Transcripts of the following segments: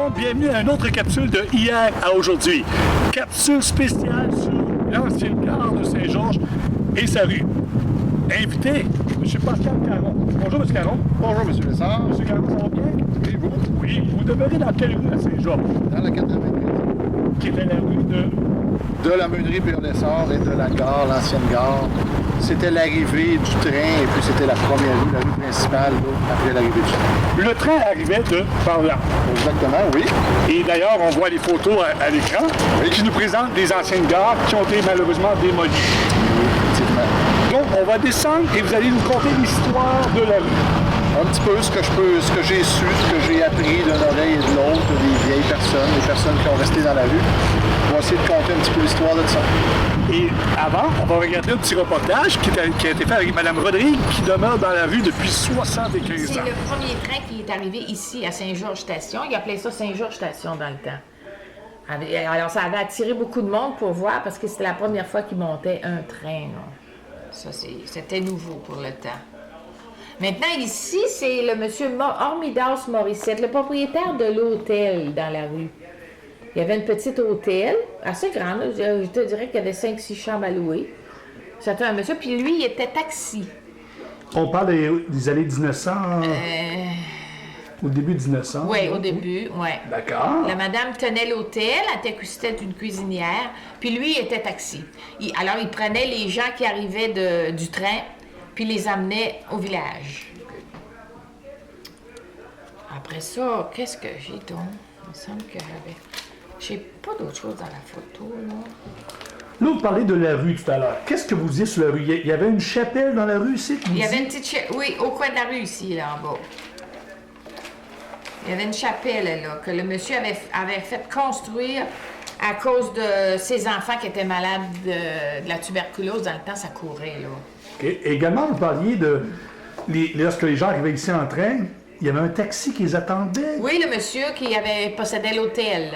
monde, bienvenue à une autre capsule de hier à aujourd'hui. Capsule spéciale sur l'ancienne gare de Saint-Georges et sa rue. Invité, M. Pascal Caron. Bonjour, M. Caron. Bonjour, M. Lessard. M. Caron, ça va bien? Et vous? Oui, vous demeurez dans quelle rue à Saint-Georges? Dans la 88. Qui était la rue de... De la meunerie Père Lessard et de la gare, l'ancienne gare. C'était l'arrivée du train et puis c'était la première rue, la rue principale, là, après l'arrivée du train. Le train arrivait de par là. Exactement, oui. Et d'ailleurs, on voit les photos à l'écran qui nous présentent des anciennes gares qui ont été malheureusement démolies. Oui, effectivement. Donc, on va descendre et vous allez nous conter l'histoire de la rue. Un petit peu ce que j'ai su, ce que j'ai appris d'une oreille et de l'autre, des vieilles personnes, des personnes qui ont resté dans la rue. On va essayer de compter un petit peu l'histoire de ça. Et avant, on va regarder un petit reportage qui a été fait avec Mme Rodrigue, qui demeure dans la rue depuis 75 ans. C'est le premier train qui est arrivé ici à Saint-Georges-Station. Il appelait ça Saint-Georges-Station dans le temps. Alors, ça avait attiré beaucoup de monde pour voir parce que c'était la première fois qu'il montait un train. Là. Ça, c'était nouveau pour le temps. Maintenant, ici, c'est le monsieur Hormidas Morissette, le propriétaire de l'hôtel dans la rue. Il y avait une petite hôtel, assez grande, je te dirais qu'il y avait 5-6 chambres à louer. C'était un monsieur, puis lui, il était taxi. On parle des années 1900, au début 1900. Oui, au début, oui. D'accord. La madame tenait l'hôtel, c'était une cuisinière, puis lui, il était taxi. Alors, il prenait les gens qui arrivaient du train, puis les amenait au village. Après ça, qu'est-ce que j'ai donc? Il me semble que j'avais... J'ai pas d'autre chose dans la photo, là. Là, vous parlez de la rue tout à l'heure. Qu'est-ce que vous disiez sur la rue? Il y avait une chapelle dans la rue ici? Il y avait une petite chapelle, oui, au coin de la rue ici, là, en bas. Il y avait une chapelle, là, que le monsieur avait fait construire à cause de ses enfants qui étaient malades de la tuberculose. Dans le temps, ça courait, là. Okay. Et également, vous parliez lorsque les gens arrivaient ici en train, il y avait un taxi qui les attendait. Oui, le monsieur qui possédait l'hôtel.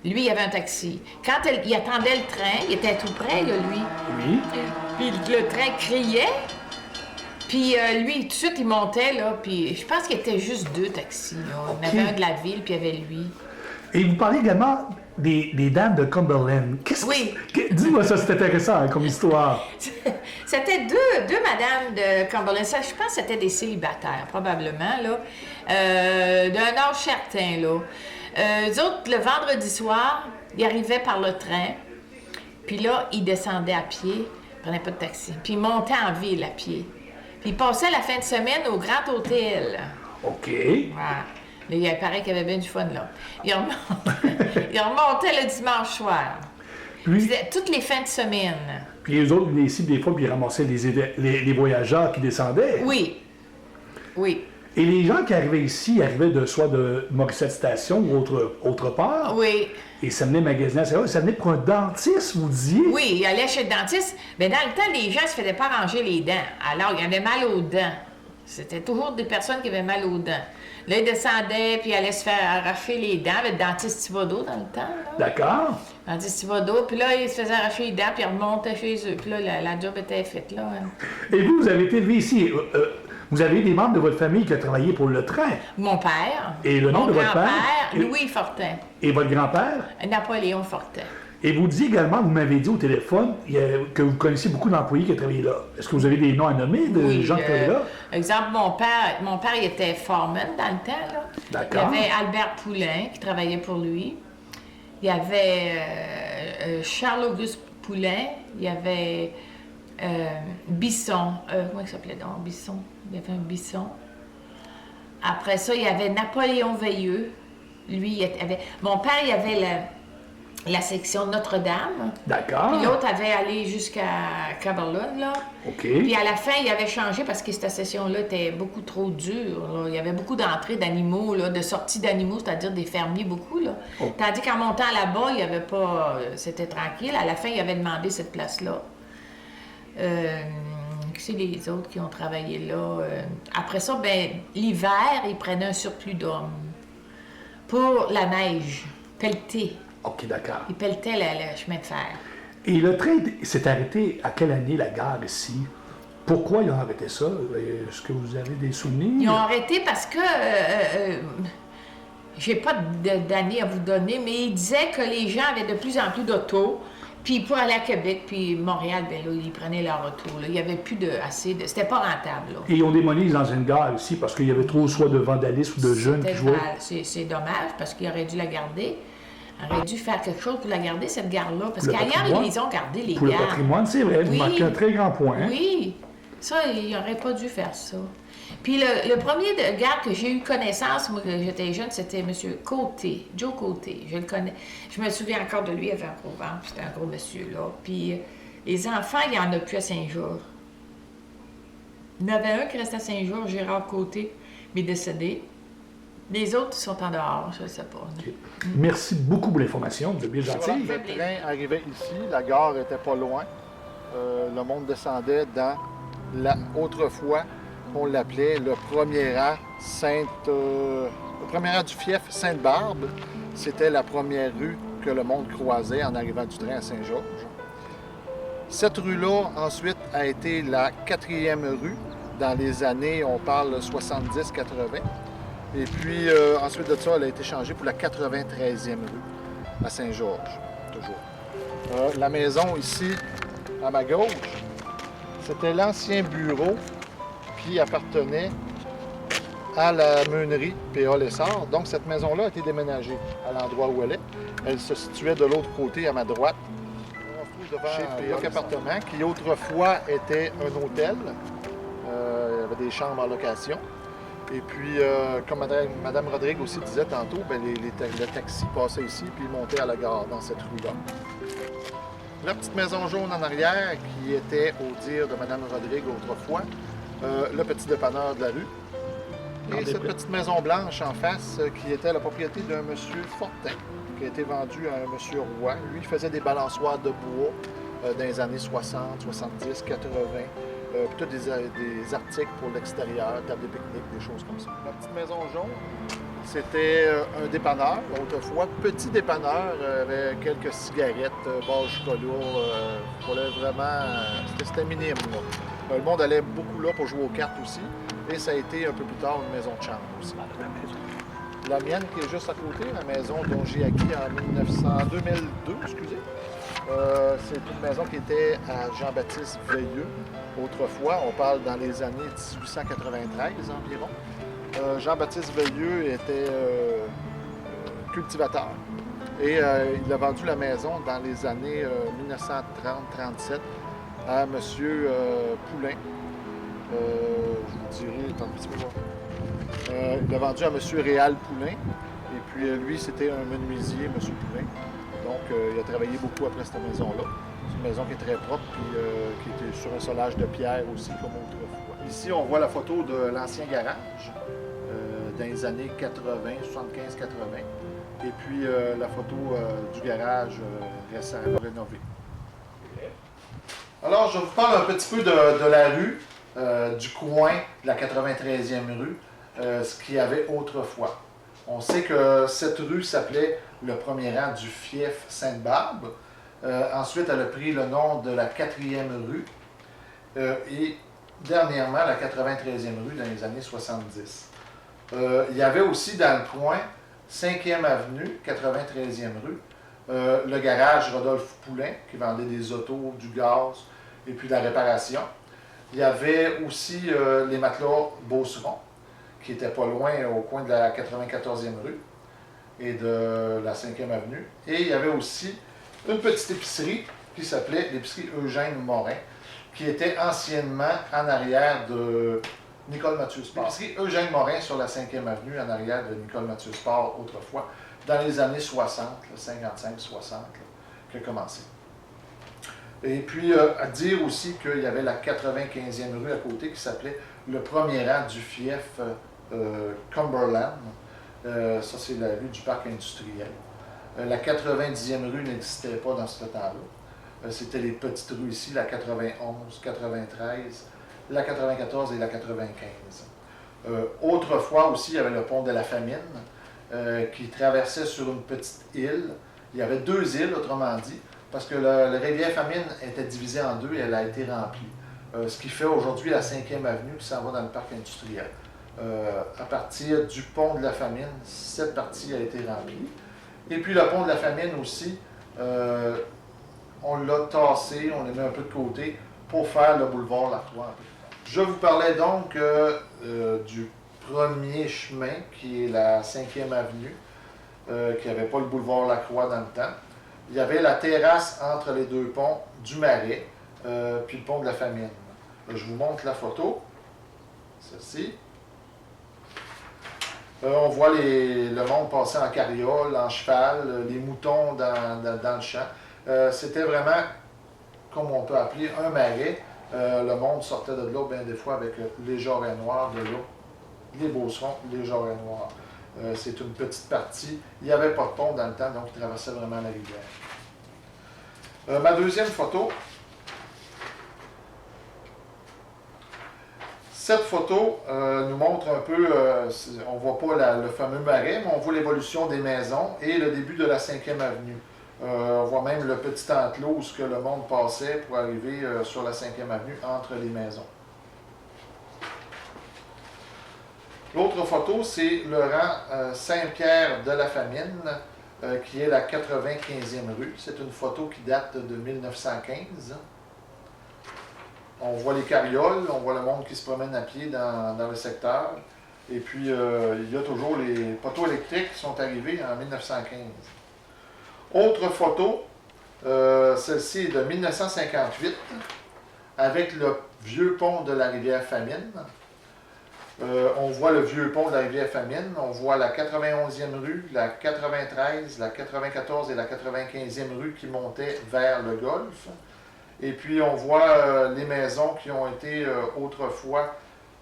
Lui, il avait un taxi. Quand il attendait le train, il était tout près, là, lui. Oui. Puis le train criait. Puis lui, tout de suite, il montait, là. Puis je pense qu'il y était juste 2 taxis, là. Il y en avait un de la ville, puis il y avait lui. Et vous parlez également des dames de Cumberland. Oui. Dis-moi ça, c'est intéressant hein, comme histoire. C'était deux madames de Cumberland. Ça, je pense que c'était des célibataires, probablement, là. D'un âge certain, là. Eux autres, le vendredi soir, ils arrivaient par le train. Puis là, ils descendaient à pied, ils prenaient pas de taxi. Puis ils montaient en ville à pied. Puis ils passaient la fin de semaine au Grand Hôtel. OK. Voilà. Là, il paraît qu'il y avait bien du fun, là. Ils remontaient le dimanche soir. Puis, toutes les fins de semaine. Puis les autres venaient ici des fois, puis ils ramassaient les voyageurs qui descendaient. Oui. Oui. Et les gens qui arrivaient ici arrivaient soit de Morissette Station ou autre part. Oui. Et ça venait magasiner. Ça venait pour un dentiste, vous disiez? Oui, ils allaient chez le dentiste. Mais dans le temps, les gens ne se faisaient pas ranger les dents. Alors, il y avait mal aux dents. C'était toujours des personnes qui avaient mal aux dents. Là, ils descendaient, puis ils allaient se faire arracher les dents avec le dentiste Thibodeau dans le temps. Là. D'accord. Le dentiste Thibodeau, puis là, ils se faisaient arracher les dents, puis ils remontaient chez eux. Puis là, la job était faite, là. Et vous avez été élevé ici. Vous avez des membres de votre famille qui ont travaillé pour le train. Mon père. Et le nom de votre père? Mon grand-père, Louis Fortin. Et votre grand-père? Napoléon Fortin. Et vous disiez également, vous m'avez dit au téléphone, que vous connaissiez beaucoup d'employés qui travaillaient là. Est-ce que vous avez des noms à nommer de gens qui travaillaient là? Exemple, mon père, il était foreman dans le temps, là. D'accord. Il y avait Albert Poulain qui travaillait pour lui. Il y avait Charles-Auguste Poulain. Il y avait Bisson. Comment il s'appelait donc? Bisson. Il y avait un Bisson. Après ça, il y avait Napoléon Veilleux. Lui, il avait... Mon père, il avait la section Notre-Dame. D'accord. Puis l'autre avait allé jusqu'à Cumberland, là. OK. Puis à la fin, il avait changé parce que cette session-là était beaucoup trop dure. Là. Il y avait beaucoup d'entrées d'animaux, là, de sorties d'animaux, c'est-à-dire des fermiers, beaucoup, là. Oh. Tandis qu'en montant là-bas, il n'y avait pas... c'était tranquille. À la fin, il avait demandé cette place-là. C'est les autres qui ont travaillé là. Après ça, ben l'hiver, ils prenaient un surplus d'hommes pour la neige, pelleter. OK, d'accord. Ils pelletaient le chemin de fer. Et le train s'est arrêté à quelle année, la gare ici? Pourquoi ils ont arrêté ça? Est-ce que vous avez des souvenirs? Ils ont arrêté parce que J'ai pas d'année à vous donner, mais il disait que les gens avaient de plus en plus d'autos. Puis pour aller à Québec, puis Montréal, ben là, ils prenaient leur auto. Là. Il n'y avait plus assez de... C'était pas rentable, là. Et ils ont démoli les anciennes gares aussi parce qu'il y avait trop soit de vandalisme ou de jeunes qui jouaient. C'est dommage parce qu'ils auraient dû la garder. Ils auraient dû faire quelque chose pour la garder, cette gare-là. Parce Le qu'ailleurs, patrimoine. ils les ont gardées, les Pour gares. le patrimoine, c'est vrai, vous marquez un très grand point. Hein? Oui, ça, ils n'auraient pas dû faire ça. Puis le premier gars que j'ai eu connaissance, moi, quand j'étais jeune, c'était M. Côté, Joe Côté. Je le connais. Je me souviens encore de lui, il avait un gros ventre, puis c'était un gros monsieur, là. Puis les enfants, il n'y en a plus à Saint-Georges. Il y en avait un qui restait à Saint-Georges, Gérard Côté, mais décédé. Les autres sont en dehors, je ne sais pas. Okay. Merci beaucoup pour l'information, vous êtes bien gentil. Le train arrivait ici, la gare était pas loin. Le monde descendait dans autrefois, on l'appelait le premier rang le premier rang du fief Sainte-Barbe. C'était la première rue que le monde croisait en arrivant du train à Saint-Georges. Cette rue-là, ensuite, a été la 4e rue dans les années, on parle 70-80. Et puis, ensuite de ça, elle a été changée pour la 93e rue à Saint-Georges, toujours. La maison ici, à ma gauche, c'était l'ancien bureau qui appartenait à la meunerie P.A. Lessard. Donc, cette maison-là a été déménagée à l'endroit où elle est. Elle se situait de l'autre côté, à ma droite, chez P.A. Appartement, qui autrefois était un hôtel. Il y avait des chambres en location. Et puis, comme Mme Rodrigue aussi disait tantôt, bien, le taxi passait ici puis montait à la gare dans cette rue-là. La petite maison jaune en arrière, qui était, au dire de Mme Rodrigue autrefois, le petit dépanneur de la rue. Et cette petite maison blanche en face, qui était la propriété d'un monsieur Fortin, qui a été vendu à un monsieur Roy. Lui, il faisait des balançoires de bois dans les années 60, 70, 80. Puis tous des articles pour l'extérieur, table de pique-nique, des choses comme ça. La petite maison jaune, c'était un dépanneur, autrefois. Petit dépanneur, avec quelques cigarettes, barres chocolat. C'était minime, là. Le monde allait beaucoup là pour jouer aux cartes aussi. Et ça a été un peu plus tard une maison de chambre aussi. La mienne qui est juste à côté, la maison dont j'ai acquis en 2002, excusez. C'est une maison qui était à Jean-Baptiste Veilleux. Autrefois, on parle dans les années 1893 environ. Jean-Baptiste Veilleux était cultivateur et il a vendu la maison dans les années 1930-37 à M. Poulain. Je vous dirai, attends un petit peu voir. Il l'a vendu à M. Réal Poulain et puis lui, c'était un menuisier, M. Poulain. Donc, il a travaillé beaucoup après cette maison-là. C'est une maison qui est très propre et qui était sur un solage de pierre aussi, comme autrefois. Ici, on voit la photo de l'ancien garage dans les années 80, 75-80. Et puis, la photo du garage récent, rénové. Alors, je vous parle un petit peu de la rue, du coin de la 93e rue, ce qu'il y avait autrefois. On sait que cette rue s'appelait le premier rang du fief Sainte-Barbe. Ensuite, elle a pris le nom de la 4e rue. Et dernièrement, la 93e rue dans les années 70. Il y avait aussi dans le coin, 5e avenue, 93e rue, le garage Rodolphe Poulain qui vendait des autos, du gaz et puis de la réparation. Il y avait aussi les matelas Beauceron, qui était pas loin au coin de la 94e rue et de la 5e avenue. Et il y avait aussi une petite épicerie qui s'appelait l'épicerie Eugène Morin, qui était anciennement en arrière de Nicole Mathieu Sport. L'épicerie Eugène Morin sur la 5e avenue, en arrière de Nicole Mathieu Sport autrefois, dans les années 60, 55-60, qui a commencé. Et puis, à dire aussi qu'il y avait la 95e rue à côté qui s'appelait le premier rang du fief Cumberland. Ça, c'est la rue du parc industriel. La 90e rue n'existait pas dans ce temps-là. C'était les petites rues ici, la 91, 93, la 94 et la 95. Autrefois aussi, il y avait le pont de la Famine qui traversait sur une petite île. Il y avait deux îles, autrement dit, parce que la rivière Famine était divisée en deux et elle a été remplie. Ce qui fait aujourd'hui la 5e avenue qui s'en va dans le parc industriel. à partir du pont de la Famine. Cette partie a été remplie. Et puis le pont de la Famine aussi, on l'a tassé, on l'a mis un peu de côté pour faire le boulevard Lacroix. Je vous parlais donc du premier chemin, qui est la 5e avenue, qui n'avait pas le boulevard Lacroix dans le temps. Il y avait la terrasse entre les deux ponts du Marais, puis le pont de la Famine. Je vous montre la photo, celle-ci. On voit le monde passer en carriole, en cheval, les moutons dans le champ. C'était vraiment, comme on peut appeler, un marais. Le monde sortait de là, bien des fois, avec les jarrets noirs de l'eau, les beaucerons, les jarrets noirs. C'est une petite partie. Il n'y avait pas de pont dans le temps, donc il traversait vraiment la rivière. Ma deuxième photo. Cette photo nous montre un peu, on ne voit pas le fameux marais, mais on voit l'évolution des maisons et le début de la 5e avenue. On voit même le petit enclos où que le monde passait pour arriver sur la 5e avenue entre les maisons. L'autre photo, c'est le rang Saint-Pierre de la Famine, qui est la 95e rue. C'est une photo qui date de 1915. On voit les carrioles, on voit le monde qui se promène à pied dans le secteur. Et puis, il y a toujours les poteaux électriques qui sont arrivés en 1915. Autre photo, celle-ci est de 1958, avec le vieux pont de la rivière Famine. On voit le vieux pont de la rivière Famine, on voit la 91e rue, la 93, la 94 et la 95e rue qui montaient vers le golfe. Et puis on voit les maisons qui ont été autrefois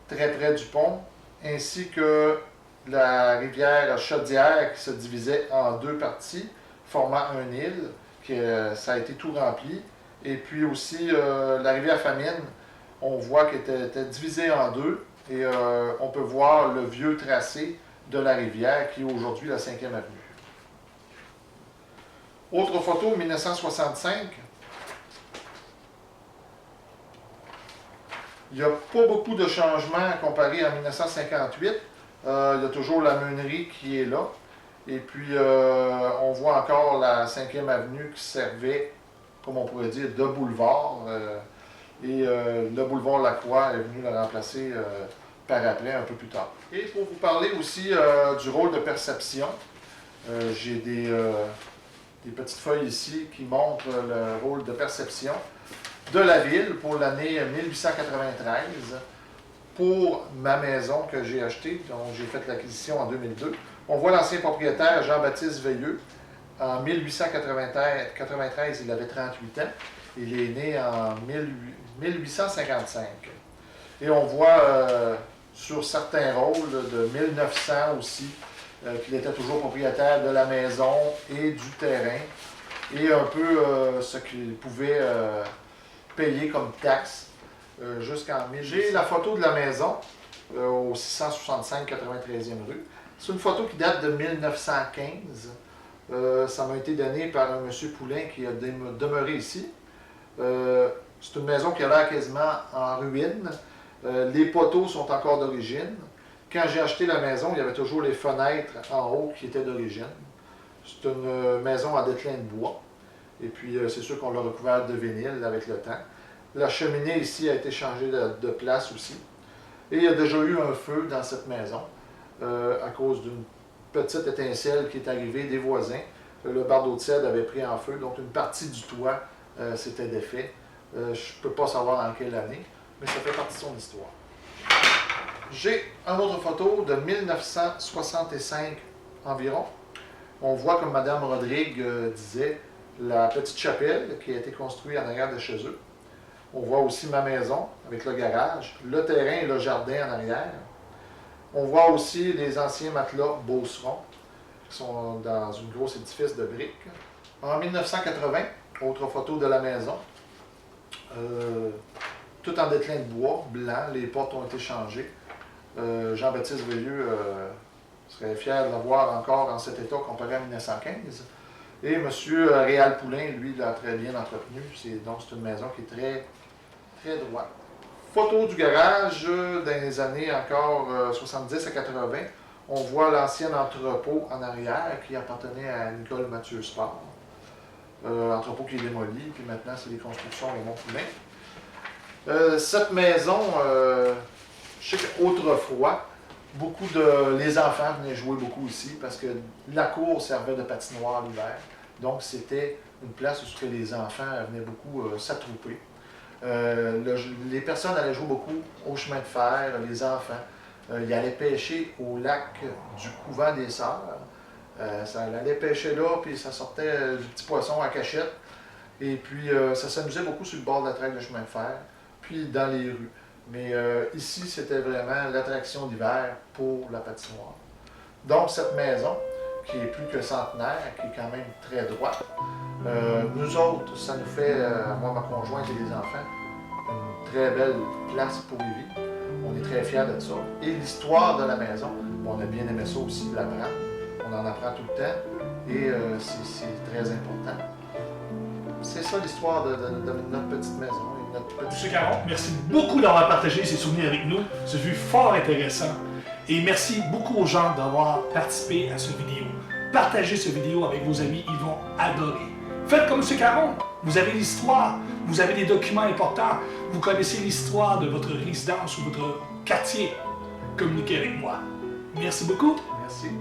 très près du pont, ainsi que la rivière Chaudière qui se divisait en deux parties, formant un île, ça a été tout rempli. Et puis aussi la rivière Famine, on voit qu'elle était divisée en deux, et on peut voir le vieux tracé de la rivière qui est aujourd'hui la 5e avenue. Autre photo, 1965. Il n'y a pas beaucoup de changements comparé à 1958. Il y a toujours la meunerie qui est là. Et puis, on voit encore la 5e avenue qui servait, comme on pourrait dire, de boulevard. Et le boulevard Lacroix est venu le remplacer par après, un peu plus tard. Et pour vous parler aussi du rôle de perception, j'ai des petites feuilles ici qui montrent le rôle de perception de la ville pour l'année 1893, pour ma maison que j'ai achetée, dont j'ai fait l'acquisition en 2002. On voit l'ancien propriétaire Jean-Baptiste Veilleux. En 1893, il avait 38 ans. Il est né en 1855. Et on voit sur certains rôles de 1900 aussi, qu'il était toujours propriétaire de la maison et du terrain, et un peu ce qu'il pouvait payer comme taxe jusqu'en 1000. J'ai la photo de la maison au 665 93e rue. C'est une photo qui date de 1915. Ça m'a été donné par un monsieur Poulain qui a demeuré ici. C'est une maison qui a l'air quasiment en ruine. Les poteaux sont encore d'origine. Quand j'ai acheté la maison, il y avait toujours les fenêtres en haut qui étaient d'origine. C'est une maison en déclin de bois. Et puis, c'est sûr qu'on l'a recouvert de vinyle avec le temps. La cheminée ici a été changée de place aussi. Et il y a déjà eu un feu dans cette maison à cause d'une petite étincelle qui est arrivée des voisins. Le bardeau de cèdre avait pris en feu, donc une partie du toit s'était défait. Je ne peux pas savoir en quelle année, mais ça fait partie de son histoire. J'ai une autre photo de 1965 environ. On voit, comme Mme Rodrigue disait, la petite chapelle qui a été construite en arrière de chez eux. On voit aussi ma maison avec le garage, le terrain et le jardin en arrière. On voit aussi les anciens matelas Beauceron qui sont dans un gros édifice de briques. En 1980, autre photo de la maison. Tout en déclin de bois, blanc, les portes ont été changées. Jean-Baptiste Veilleux serait fier de l'avoir encore en cet état comparé à 1915. Et M. Réal Poulain, lui, l'a très bien entretenu. Donc, c'est une maison qui est très, très droite. Photo du garage dans les années encore 70 à 80. On voit l'ancien entrepôt en arrière qui appartenait à Nicole Mathieu Sport. Entrepôt qui est démoli, puis maintenant c'est les constructions et Mont-Poulet. Cette maison, je sais qu'autrefois, les enfants venaient jouer beaucoup ici parce que la cour servait de patinoire l'hiver. Donc c'était une place où les enfants venaient beaucoup s'attrouper. Les personnes allaient jouer beaucoup au chemin de fer, les enfants. Ils allaient pêcher au lac du Couvent des Sœurs. Ça allait pêcher là, puis ça sortait du petit poisson à cachette. Et puis ça s'amusait beaucoup sur le bord de la traque de chemin de fer, puis dans les rues. Mais ici, c'était vraiment l'attraction d'hiver pour la patinoire. Donc cette maison, qui est plus que centenaire, qui est quand même très droite, nous autres, ça nous fait, moi, ma conjointe et les enfants, une très belle place pour y vivre. On est très fiers de ça. Et l'histoire de la maison, on a bien aimé ça aussi de l'apprendre. On en apprend tout le temps et c'est très important. C'est ça l'histoire de notre petite maison. Et notre petite... Monsieur Caron, merci beaucoup d'avoir partagé ces souvenirs avec nous. Ce fut fort intéressant. Et merci beaucoup aux gens d'avoir participé à cette vidéo. Partagez cette vidéo avec vos amis, ils vont adorer. Faites comme M. Caron, vous avez l'histoire, vous avez des documents importants, vous connaissez l'histoire de votre résidence ou votre quartier. Communiquez avec moi. Merci beaucoup. Merci.